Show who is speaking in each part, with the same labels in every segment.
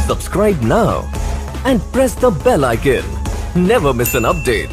Speaker 1: Subscribe now and press the bell icon. Never miss an update.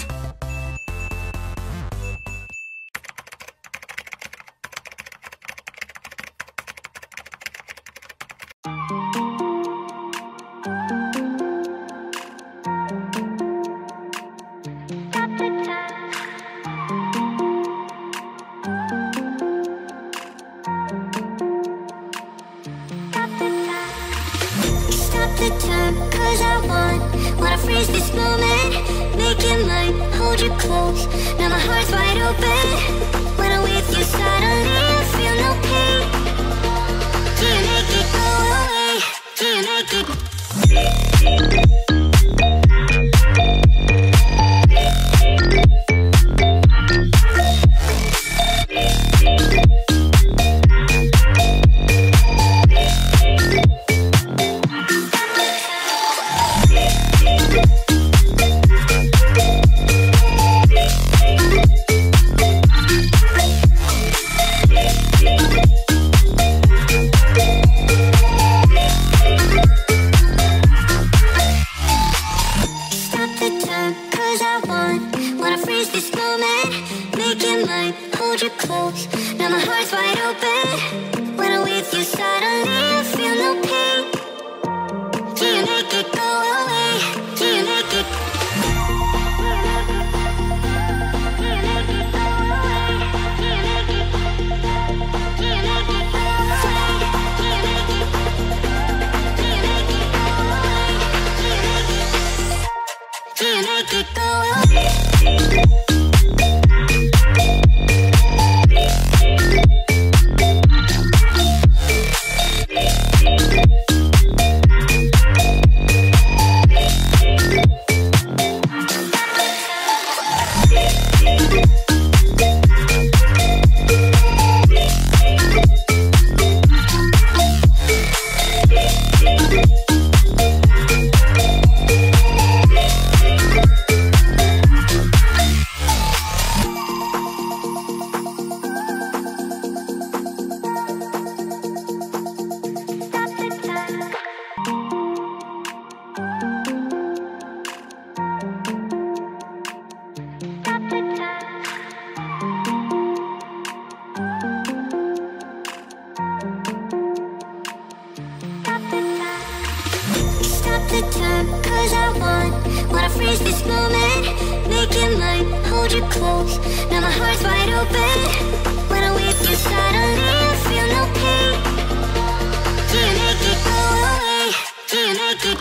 Speaker 2: Stop the time, cause I wanna freeze this moment. Make it mine, hold you close. Now my heart's wide open. When I'm with you suddenly I feel no pain. Do you make it go away? Do you make it? Wanna freeze this moment, make it mine, hold you close. Now my heart's wide open. When I'm with you suddenly I feel no pain. Do you make it go away? Do you make it? Do you make it go away? Do you make it? Do you make it go away? Do you make it? Do you make it go away? Do you make it go away? The time, cause I wanna freeze this moment, make it mine, hold you close. Now my heart's wide open. When I'm with you suddenly I feel no pain. Do you make it go away? Do you make it?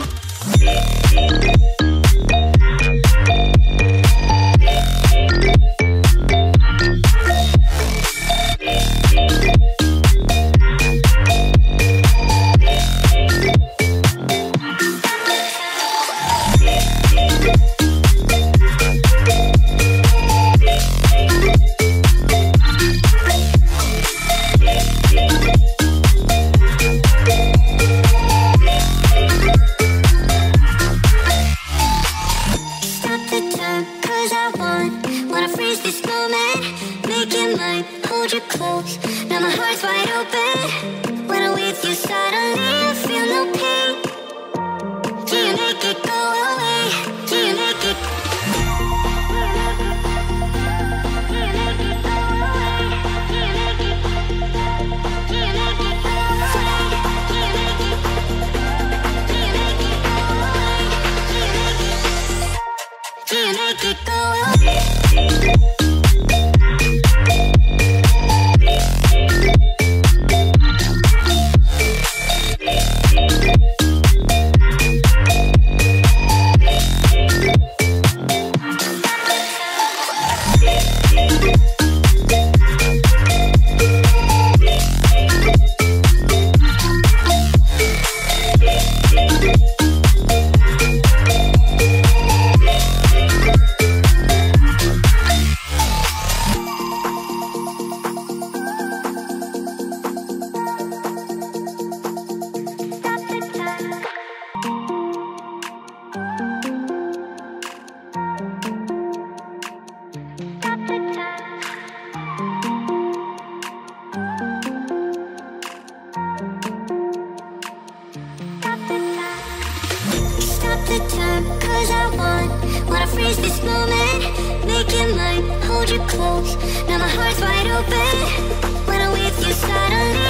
Speaker 2: to turn, cause I wanna freeze this moment. Make it mine, hold you close. Now my heart's wide open. When I'm with you, suddenly